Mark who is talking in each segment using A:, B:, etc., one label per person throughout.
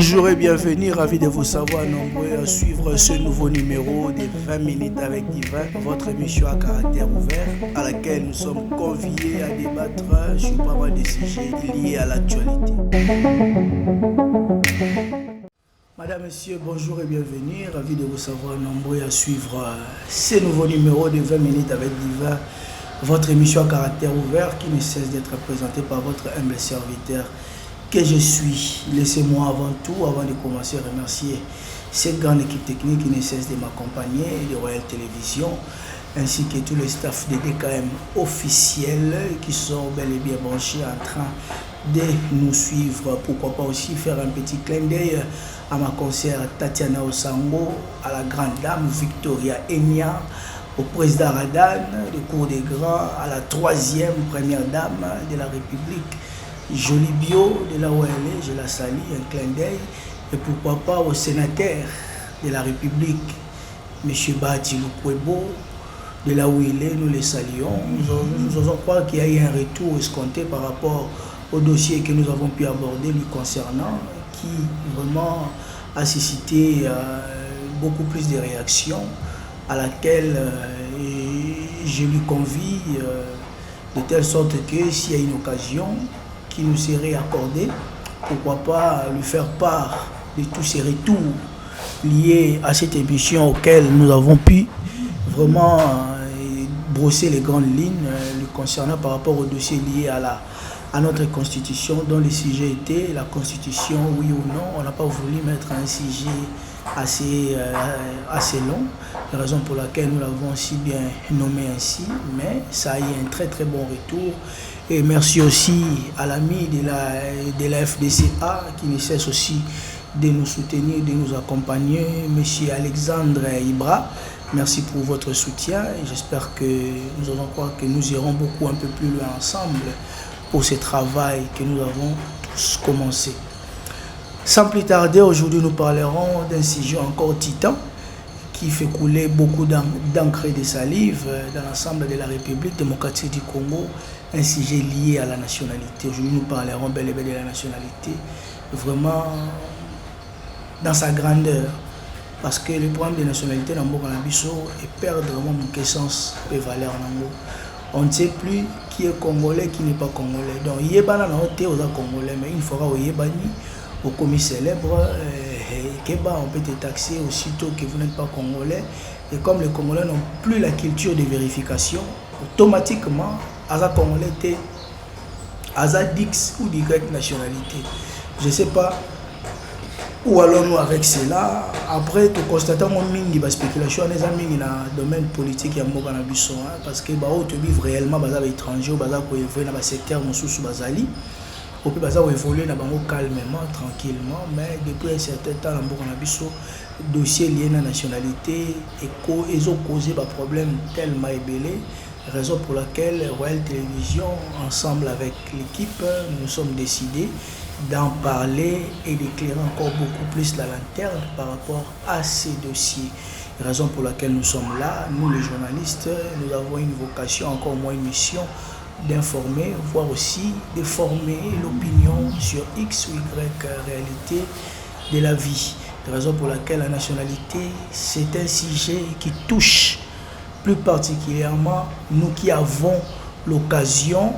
A: Bonjour et bienvenue, ravi de vous savoir nombreux à suivre ce nouveau numéro des 20 minutes avec Divin, votre émission à caractère ouvert à laquelle nous sommes conviés à débattre sur pas mal de sujets liés à l'actualité. Madame, Messieurs, bonjour et bienvenue, ravi de vous savoir nombreux à suivre ce nouveau numéro de 20 minutes avec Divin, votre émission à caractère ouvert qui ne cesse d'être présentée par votre humble serviteur que je suis. Laissez-moi avant tout, avant de commencer, remercier cette grande équipe technique qui ne cesse de m'accompagner, de Royal Télévision, ainsi que tout le staff de DKM officiel qui sont bel et bien branchés en train de nous suivre. Pourquoi pas aussi faire un petit clin d'œil à ma conseillère Tatiana Osango, à la grande dame Victoria Enya, au président Radan, le cours des grands, à la troisième première dame de la République, Jolie Bio, de là où elle est, je la salue, un clin d'œil. Et pourquoi pas au sénateur de la République, M. Bati Lukwebo, de là où il est, nous les saluons. Nous osons croire qu'il y a eu un retour escompté par rapport au dossier que nous avons pu aborder lui concernant, qui vraiment a suscité beaucoup plus de réactions, à laquelle je lui convie de telle sorte que s'il y a une occasion qui nous serait accordée, pourquoi pas lui faire part de tous ces retours liés à cette émission auquel nous avons pu vraiment brosser les grandes lignes le concernant par rapport au dossier lié à notre constitution, dont le sujet était la constitution, oui ou non. On n'a pas voulu mettre un sujet assez long, la raison pour laquelle nous l'avons si bien nommé ainsi, mais ça a eu un très très bon retour. Et merci aussi à l'ami de la FDCA qui ne cesse aussi de nous soutenir, de nous accompagner, M. Alexandre Ibra. Merci pour votre soutien et j'espère que nous allons croire que nous irons beaucoup un peu plus loin ensemble pour ce travail que nous avons tous commencé. Sans plus tarder, aujourd'hui nous parlerons d'un sujet encore titan qui fait couler beaucoup d'encre et de salive dans l'ensemble de la République démocratique du Congo, un sujet lié à la nationalité. Aujourd'hui nous parlerons bel et bien de la nationalité, vraiment dans sa grandeur. Parce que le problème de nationalité dans le Bisso est perdre vraiment mon sens et valeur. On ne sait plus qui est congolais, qui n'est pas congolais. Donc, il y a des congolais, mais une fois qu'il y a au commis célèbre, on peut te taxer aussitôt que vous n'êtes pas congolais. Et comme les Congolais n'ont plus la culture de vérification, automatiquement, Aza Congolais était Aza Dix ou d'Y nationalité. Je ne sais pas où allons-nous avec cela. Après, tout constatons la spéculation dans le domaine politique et parce que tu vivent réellement les étrangers, dans le secteur Bazali. On peut évoluer calmement, tranquillement, mais depuis un certain temps, le dossier lié à la nationalité ils ont causé des problèmes tellement ébélés, raison pour laquelle Royal Télévision, ensemble avec l'équipe, nous sommes décidés d'en parler et d'éclairer encore beaucoup plus la lanterne par rapport à ces dossiers. Raison pour laquelle nous sommes là, nous les journalistes, nous avons une vocation, encore moins une mission, d'informer, voire aussi de former l'opinion sur X ou Y réalité de la vie. Raison pour laquelle la nationalité, c'est un sujet qui touche plus particulièrement nous qui avons l'occasion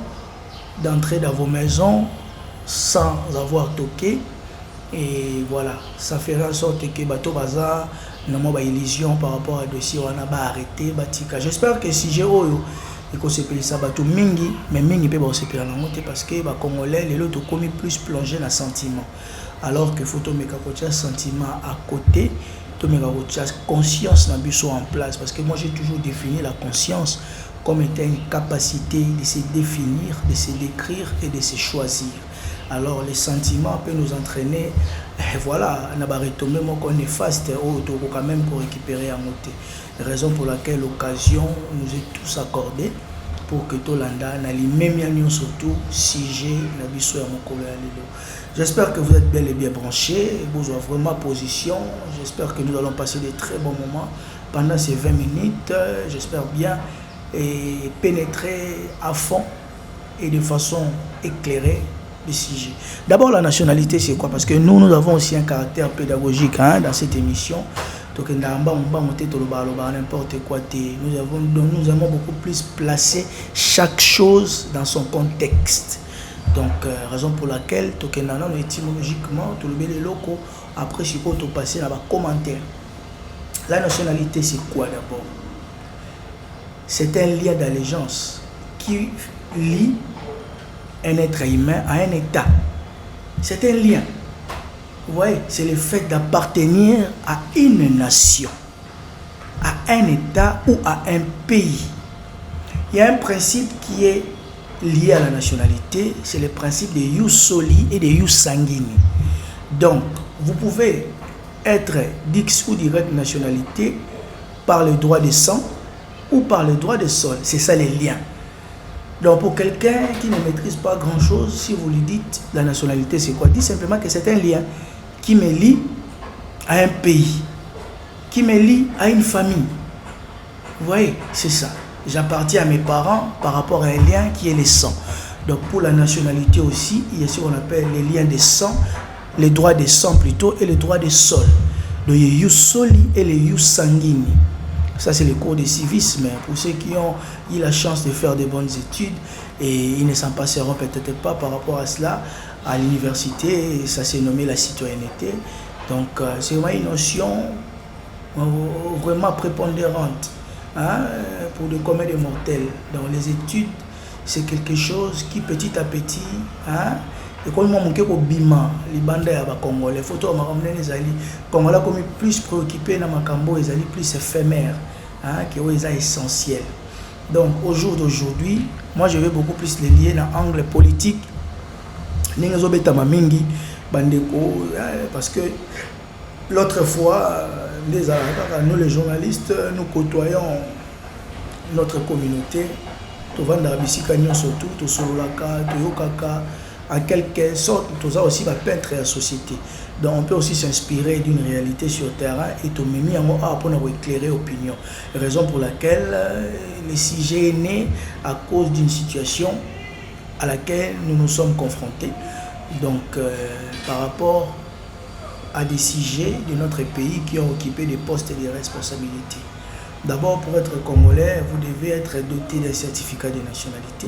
A: d'entrer dans vos maisons sans avoir toqué. Et voilà, ça ferait en sorte que Bato Baza n'a pas illusion par rapport à dossier on a arrêté Batika. J'espère que si j'ai et qu'on s'est payé ça Bato Mingi, mais Mingi peut se payer la montée parce que les Congolais, les autres commis plus plongé dans le sentiment. Alors que faut mettre un sentiment à côté, mettre une conscience en place. Parce que moi j'ai toujours défini la conscience comme étant une capacité de se définir, de se décrire et de se choisir. Alors les sentiments peuvent nous entraîner, et voilà, on a retombé qu'on est fast, quand même pour récupérer à monter. Raison pour laquelle l'occasion nous est tous accordée pour que Tolanda n'aille même surtout sujet Nabiso et Mokolo. J'espère que vous êtes bel et bien branchés, vous avez vraiment position. J'espère que nous allons passer de très bons moments pendant ces 20 minutes. J'espère bien et pénétrer à fond et de façon éclairée des sujets. D'abord, la nationalité, c'est quoi? Parce que nous avons aussi un caractère pédagogique dans cette émission. Donc, n'importe quoi. Nous avons beaucoup plus placé chaque chose dans son contexte. Donc, raison pour laquelle, étymologiquement, tout le locaux, après, je peux passer dans les commentaires. La nationalité, c'est quoi d'abord? C'est un lien d'allégeance qui lie un être humain à un état. C'est un lien. Vous voyez, c'est le fait d'appartenir à une nation, à un état ou à un pays. Il y a un principe qui est lié à la nationalité, c'est le principe de ius soli et de ius sanguini. Donc, vous pouvez être d'X ou d'Y nationalité par le droit de sang ou par le droit de sol. C'est ça les liens. Donc pour quelqu'un qui ne maîtrise pas grand-chose, si vous lui dites la nationalité c'est quoi, dites simplement que c'est un lien qui me lie à un pays, qui me lie à une famille. Vous voyez, c'est ça. J'appartiens à mes parents par rapport à un lien qui est le sang. Donc pour la nationalité aussi, il y a ce qu'on appelle les liens de sang, les droits de sang plutôt et les droits de sol. Donc il y a ius soli et les ius sanguini. Ça, c'est le cours de civisme. Pour ceux qui ont eu la chance de faire de bonnes études et ils ne s'en passeront peut-être pas par rapport à cela à l'université, ça s'est nommé la citoyenneté. Donc, c'est vraiment une notion vraiment prépondérante pour le commun des mortels. Dans les études, c'est quelque chose qui petit à petit, et comme moi, mon bima, les bandes à Congolais, les photos les ali, Congolais comme plus préoccupés dans ma cambo, ils allaient plus éphémères, qui est essentiel. Donc, au jour d'aujourd'hui, moi, je vais beaucoup plus les lier dans l'angle politique. Parce que l'autre fois, nous les journalistes, nous côtoyons notre communauté. En quelque sorte, nous avons aussi peintre la société. Donc, on peut aussi s'inspirer d'une réalité sur le terrain et tout mis pour éclairer l'opinion. Raison pour laquelle le sujet est né à cause d'une situation à laquelle nous nous sommes confrontés. Donc, par rapport à des sujets de notre pays qui ont occupé des postes de responsabilité. D'abord, pour être congolais, vous devez être doté d'un certificat de nationalité.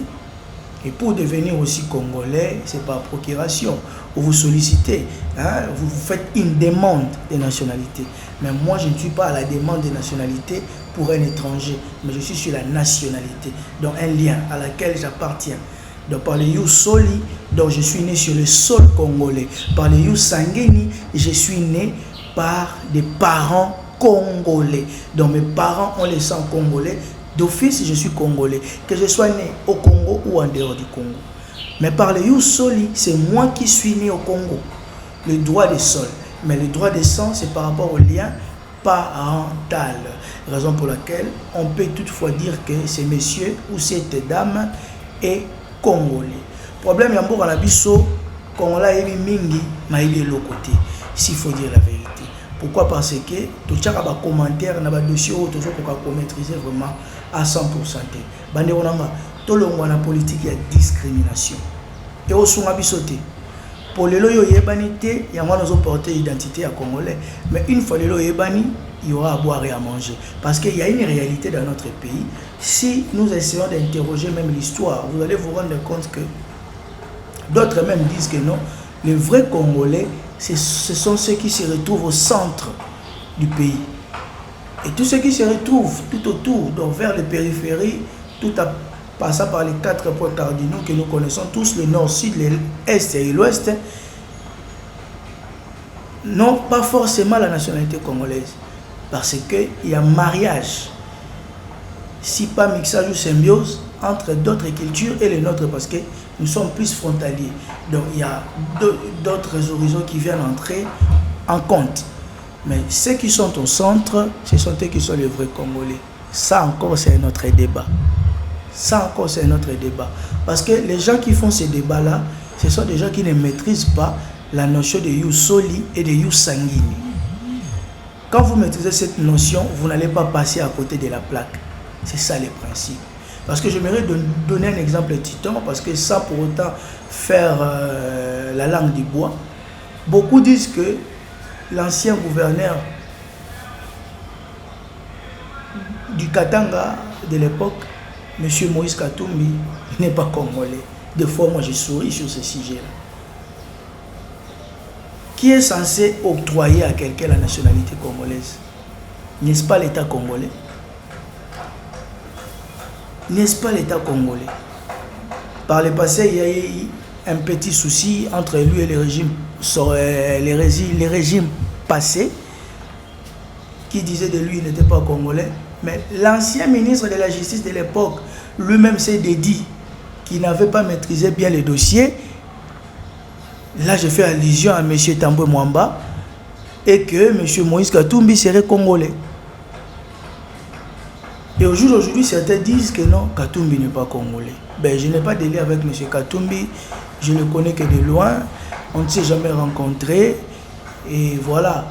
A: Et pour devenir aussi congolais, c'est par procuration. Vous sollicitez, vous faites une demande de nationalité. Mais moi, je ne suis pas à la demande de nationalité pour un étranger, mais je suis sur la nationalité, donc un lien à laquelle j'appartiens. Donc par le ius soli, donc je suis né sur le sol congolais. Par le ius sanguini, je suis né par des parents congolais. Donc mes parents ont le sang congolais. D'office, je suis congolais. Que je sois né au Congo ou en dehors du Congo. Mais par le ius soli, c'est moi qui suis né au Congo. Le droit de sol. Mais le droit de sang, c'est par rapport au lien parental. Raison pour laquelle on peut toutefois dire que ce monsieur ou cette dame est congolais. Problème, il y a un la biso, Congolais est mingi, mais il est de l'autre côté. S'il faut dire la vérité. Pourquoi? Parce que tout chaque commentaire dans le dossier où toujours pour maîtriser vraiment à 100%. Bande onanga, tout le monde en politique il y a discrimination. Et au son abisoté. Pour les loyaux yébanité, il y a moins de porter identité à congolais. Mais une fois les loyaux yébani, il y aura à boire et à manger. Parce qu'il y a une réalité dans notre pays. Si nous essayons d'interroger même l'histoire, vous allez vous rendre compte que d'autres même disent que non, les vrais Congolais, ce sont ceux qui se retrouvent au centre du pays. Et tous ceux qui se retrouvent tout autour, donc vers les périphéries, tout en passant par les 4 points cardinaux que nous connaissons tous, le nord, sud, l'est et l'ouest, n'ont pas forcément la nationalité congolaise. Parce qu'il y a mariage, si pas mixage ou symbiose, entre d'autres cultures et les nôtres, parce que nous sommes plus frontaliers. Donc il y a d'autres horizons qui viennent entrer en compte. Mais ceux qui sont au centre, ce sont eux qui sont les vrais Congolais. Ça encore, c'est un autre débat. Ça encore, c'est un autre débat. Parce que les gens qui font ces débats-là, ce sont des gens qui ne maîtrisent pas la notion de ius soli et de ius sanguini. Quand vous maîtrisez cette notion, vous n'allez pas passer à côté de la plaque. C'est ça le principe. Parce que j'aimerais donner un exemple titan, parce que sans pour autant faire la langue du bois. Beaucoup disent que l'ancien gouverneur du Katanga de l'époque, M. Moïse Katumbi, n'est pas congolais. Des fois, moi, je souris sur ce sujet-là. Qui est censé octroyer à quelqu'un la nationalité congolaise? N'est-ce pas l'État congolais? N'est-ce pas l'État congolais? Par le passé, il y a eu un petit souci entre lui et les régimes passés qui disaient de lui qu'il n'était pas congolais. Mais l'ancien ministre de la Justice de l'époque, lui-même s'est dédié qu'il n'avait pas maîtrisé bien les dossiers. Là, je fais allusion à M. Tambwe Mwamba et que M. Moïse Katumbi serait congolais. Et au jour d'aujourd'hui, certains disent que non, Katumbi n'est pas congolais. Ben, je n'ai pas de lien avec M. Katumbi, je ne le connais que de loin, on ne s'est jamais rencontré. Et voilà,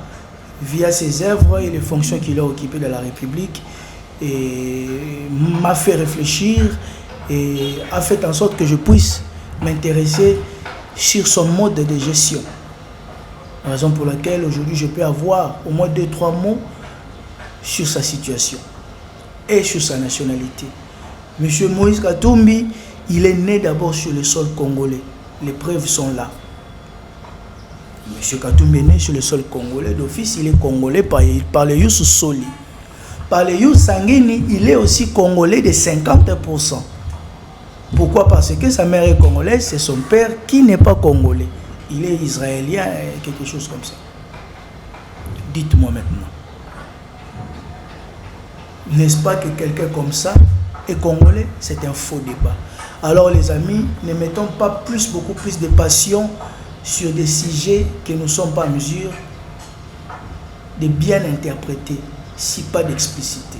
A: via ses œuvres et les fonctions qu'il a occupées dans la République, et m'a fait réfléchir et a fait en sorte que je puisse m'intéresser sur son mode de gestion. Raison pour laquelle aujourd'hui je peux avoir au moins 2-3 mots sur sa situation et sur sa nationalité. Monsieur Moïse Katumbi, il est né d'abord sur le sol congolais. Les preuves sont là. Monsieur Katumbi est né sur le sol congolais. D'office, il est congolais par le Youssou Soli. Par le Youssou Sangini, il est aussi congolais de 50%. Pourquoi? Parce que sa mère est congolaise, c'est son père qui n'est pas congolais. Il est israélien, quelque chose comme ça. Dites-moi maintenant. N'est-ce pas que quelqu'un comme ça est congolais? C'est un faux débat. Alors les amis, ne mettons pas beaucoup plus de passion sur des sujets que nous ne sommes pas en mesure de bien interpréter, si pas d'explicité.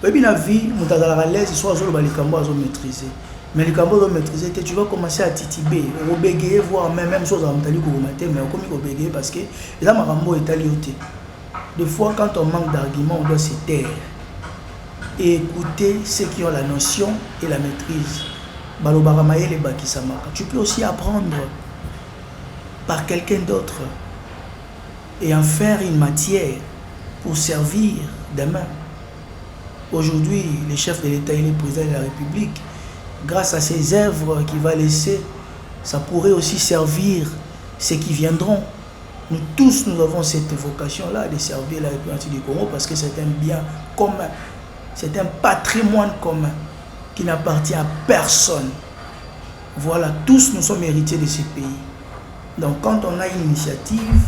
A: Oui, la vie, nous avons à l'aise, soit les cambos à maîtriser. Mais les cambos à maîtriser, tu vas commencer à titiber, au bégayer, voir même chose à m'tali pour mater, mais comme il bégayer parce que là, ma rambo est allé. Des fois, quand on manque d'arguments, on doit se taire et écouter ceux qui ont la notion et la maîtrise. Tu peux aussi apprendre par quelqu'un d'autre et en faire une matière pour servir demain. Aujourd'hui, le chef de l'État et le président de la République, grâce à ses œuvres qu'il va laisser, ça pourrait aussi servir ceux qui viendront. Nous tous, nous avons cette vocation-là de servir la République du Congo parce que c'est un bien commun. C'est un patrimoine commun qui n'appartient à personne. Voilà, tous nous sommes héritiers de ce pays. Donc quand on a une initiative,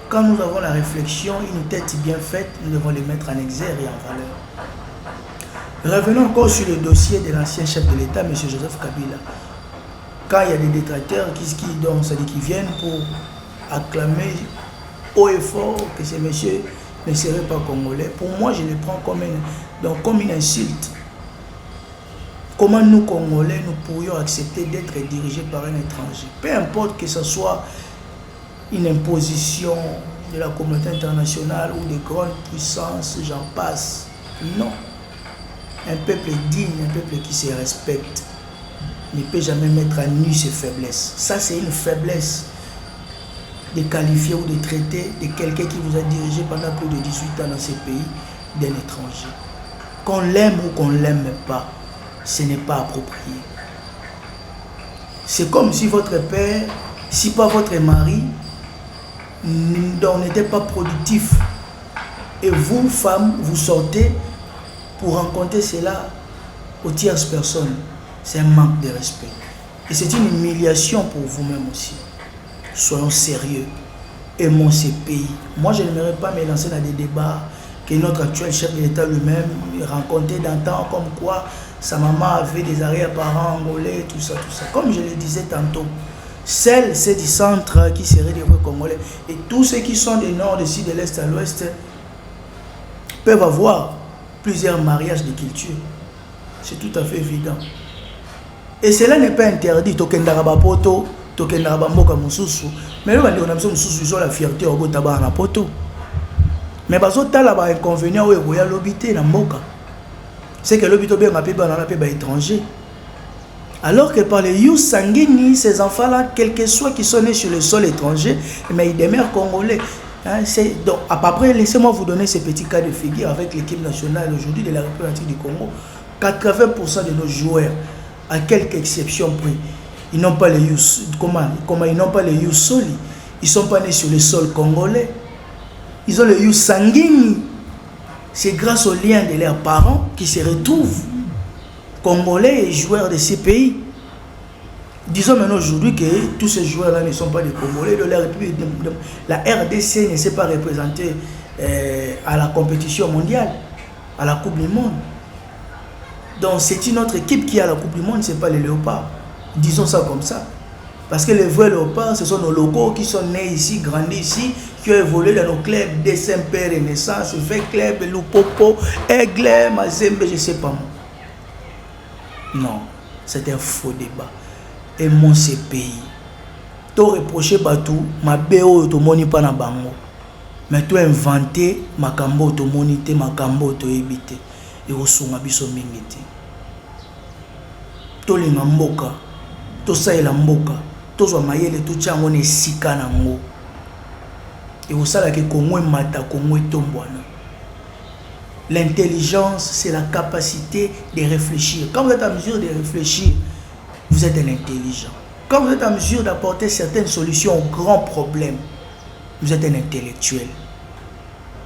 A: quand nous avons la réflexion, une tête bien faite, nous devons les mettre en exergue et en valeur. Revenons encore sur le dossier de l'ancien chef de l'État, M. Joseph Kabila. Quand il y a des détracteurs qui viennent pour acclamer haut et fort que ce monsieur ne serait pas congolais, pour moi je le prends comme une insulte. Comment nous, Congolais, nous pourrions accepter d'être dirigés par un étranger? Peu importe que ce soit une imposition de la communauté internationale ou de grandes puissances, j'en passe. Non. Un peuple digne, un peuple qui se respecte, ne peut jamais mettre à nu ses faiblesses. Ça, c'est une faiblesse de qualifier ou de traiter de quelqu'un qui vous a dirigé pendant plus de 18 ans dans ce pays d'un étranger. Qu'on l'aime ou qu'on ne l'aime pas, ce n'est pas approprié. C'est comme si votre père, si pas votre mari, n'était pas productif. Et vous, femmes, vous sortez pour rencontrer cela aux tierces personnes. C'est un manque de respect. Et c'est une humiliation pour vous-même aussi. Soyons sérieux. Aimons ces pays. Moi, je n'aimerais pas me lancer dans des débats que notre actuel chef de l'État lui-même rencontrait d'antan, comme quoi sa maman avait des arrière-parents angolais, tout ça, tout ça. Comme je le disais tantôt, celles, c'est du centre qui seraient des vrais Congolais. Et tous ceux qui sont du nord, du sud, de l'est à l'ouest peuvent avoir plusieurs mariages de culture. C'est tout à fait évident. Et cela n'est pas interdit. Tokendaraba-poto, tokendaraba-moka mususu. Mais là, on a besoin de la fierté au bout de la poto. Mais parce que tu as l'inconvénient où il y a l'obité dans le moka. C'est que l'obité bien appelé dans l'étranger.
B: Alors que par les Youss Sanguini, ces enfants-là, quel que soit qui sont nés sur le sol étranger, mais ils demeurent congolais. Hein, donc, à peu près, laissez-moi vous donner ces petits cas de figure avec l'équipe nationale aujourd'hui de la République du Congo. 80% de nos joueurs, à quelques exceptions près, ils n'ont pas les Youss. Comment ils n'ont pas les Youss Soli? Ils ne sont pas nés sur le sol congolais. Ils ont les Youss Sanguini. C'est grâce aux liens de leurs parents qui se retrouvent congolais et joueurs de ces pays. Disons maintenant aujourd'hui que tous ces joueurs-là ne sont pas des Congolais. La RDC ne s'est pas représentée à la compétition mondiale, à la Coupe du Monde. Donc c'est une autre équipe qui est à la Coupe du Monde, ce n'est pas les Léopards. Disons ça comme ça. Parce que les vrais Léopards, ce sont nos locaux qui sont nés ici, grandis ici, qui ont évolué dans nos clubs, DSMP, Renaissance, V-Club, Lupopo, Aigle, Mazembe, je ne sais pas moi. Non, c'est un faux débat. Et mon pays. Tu reproché Batou, ma BO, tu moni pas na bango. Mais tu inventé ma kambo, tu monité, ma kambo, tu évité. Et au son abiso mingiti. Tu linga mboka, tu saï la mboka, tu sois mayele, tu tiens on est sika nango. Et au sala que Congo mata, Congo tombouana. L'intelligence, c'est la capacité de réfléchir. Quand vous êtes en mesure de réfléchir, vous êtes un intelligent. Quand vous êtes en mesure d'apporter certaines solutions aux grands problèmes, vous êtes un intellectuel.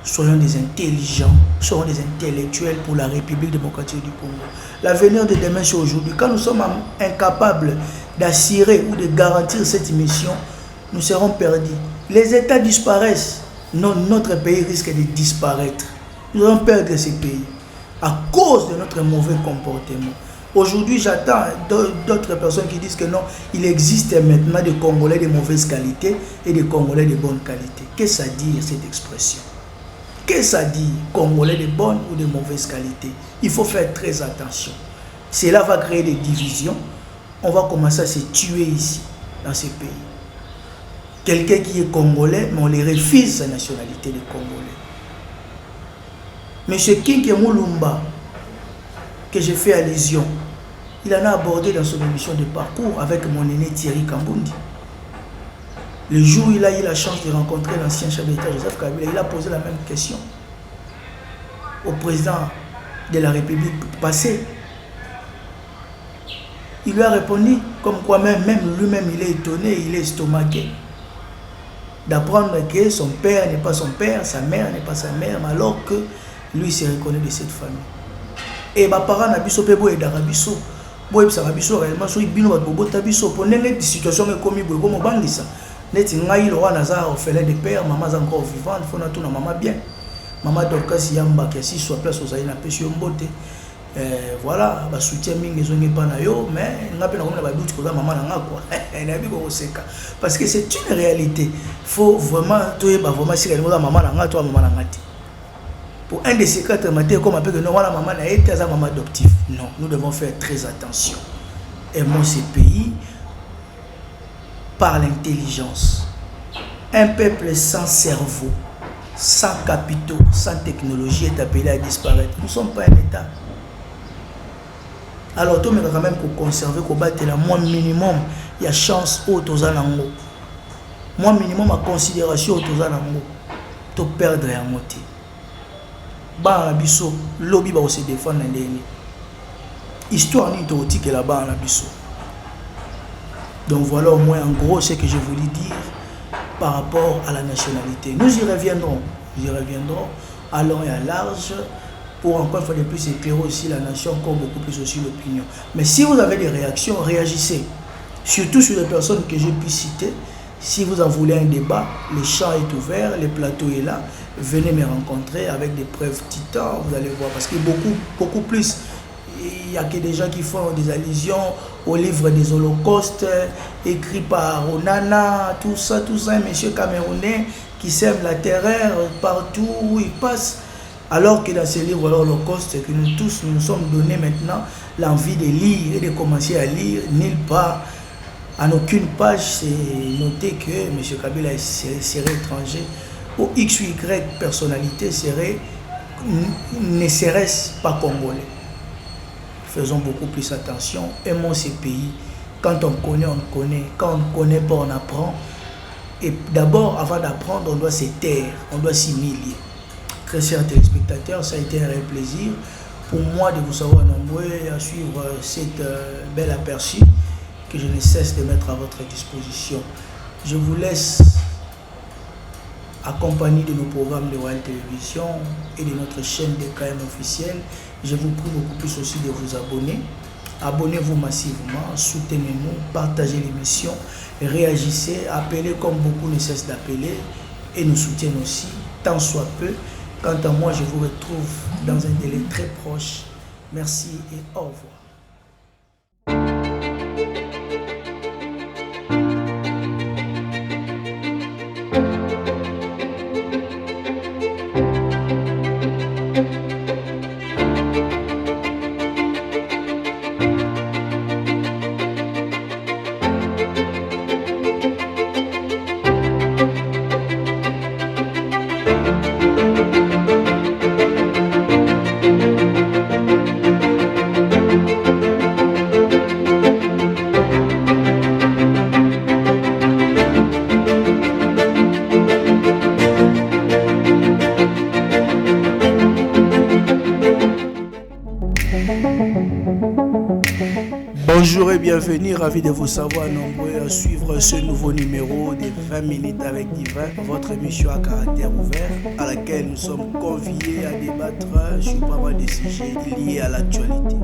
B: Soyons des intelligents, soyons des intellectuels pour la République démocratique du Congo. L'avenir de demain, c'est aujourd'hui. Quand nous sommes incapables d'assurer ou de garantir cette mission, nous serons perdus. Les États disparaissent, notre pays risque de disparaître. Nous allons perdre ces pays à cause de notre mauvais comportement. Aujourd'hui, j'attends d'autres personnes qui disent que non, il existe maintenant des Congolais de mauvaise qualité et des Congolais de bonne qualité. Qu'est-ce que ça dit cette expression? Qu'est-ce que ça dit, Congolais de bonne ou de mauvaise qualité? Il faut faire très attention. Cela va créer des divisions. On va commencer à se tuer ici, dans ces pays. Quelqu'un qui est Congolais, mais on les refuse sa nationalité de Congolais. Monsieur King Moulumba, que j'ai fait allusion, il en a abordé dans son émission de parcours avec mon aîné Thierry Kambundi. Le jour où il a eu la chance de rencontrer l'ancien chef d'État Joseph Kabila, il a posé la même question au président de la République passée. Il lui a répondu comme quoi même lui-même il est étonné, il est estomaqué d'apprendre que son père n'est pas son père, sa mère n'est pas sa mère, alors que lui se reconnaît de cette famille. Et ma parents n'abisso pe boye d'arabisso, boye s'arabisso réellement sur bino ba bobo tabisso pour n'être situation est comme boye comme bangisa. Neti ngai lo wana za orphelin de père, maman est encore vivante, faut na tout na maman bien. Maman Dorcas Yamba qui si soit place aux aïna pêche mbote. Voilà, ba soutien mingi zongi pa na yo, mais ngape na ba doute ko za maman na ngakwa. Na bi ko seka parce que c'est une réalité. Faut vraiment toye ba vraiment si ka maman na ngatu maman na ngati. Pour un de ces quatre matins, comme appelle que non, voilà, maman n'a été à maman adoptive. Non, nous devons faire très attention. Aimons ces pays par l'intelligence. Un peuple sans cerveau, sans capitaux, sans technologie est appelé à disparaître. Nous ne sommes pas un État. Alors, tout le monde quand même pour conserver, pour battre la moins minimum, il y a chance au Tozanango. Moins minimum à considération au Tozanango. Tu perdre un motif. Ba na biso lobby ba se défendre ndeni histoire ni théotique là-bas na biso. Donc voilà au moins en gros ce que je voulais dire par rapport à la nationalité. Nous y reviendrons à long et à large pour encore une fois de plus éclairer aussi la nation comme beaucoup plus aussi l'opinion. Mais si vous avez des réactions, réagissez, surtout sur les personnes que j'ai pu citer. Si vous en voulez un débat, le champ est ouvert, le plateau est là. Venez me rencontrer avec des preuves titans, vous allez voir. Parce que beaucoup plus, il y a que des gens qui font des allusions au livre des holocaustes, écrit par Onana, tout ça, un monsieur camerounais qui sème la terreur partout où il passe. Alors que dans ce livre l'Holocauste, que nous tous nous sommes donné maintenant l'envie de lire et de commencer à lire, nulle part. En aucune page, c'est noté que M. Kabila serait étranger ou X ou Y personnalité ne serait pas congolais. faisons beaucoup plus attention, aimons ces pays. Quand on connaît, on connaît. Quand on ne connaît pas, on apprend. Et d'abord, avant d'apprendre, on doit se taire, on doit s'humilier. Très chers téléspectateurs, ça a été un réel plaisir pour moi de vous savoir nombreux et à suivre cette belle aperçu que je ne cesse de mettre à votre disposition. Je vous laisse accompagné de nos programmes de Royal Télévision et de notre chaîne DKM officielle. Je vous prie beaucoup plus aussi de vous abonner. Abonnez-vous massivement, soutenez-nous, partagez l'émission, réagissez, appelez comme beaucoup ne cessent d'appeler et nous soutiennent aussi, tant soit peu. Quant à moi, je vous retrouve dans un délai très proche. Merci et au revoir. Bonjour et bienvenue, ravi de vous savoir nombreux à suivre ce nouveau numéro de 20 minutes avec Divin, votre émission à caractère ouvert, à laquelle nous sommes conviés à débattre sur pas mal de sujets liés à l'actualité.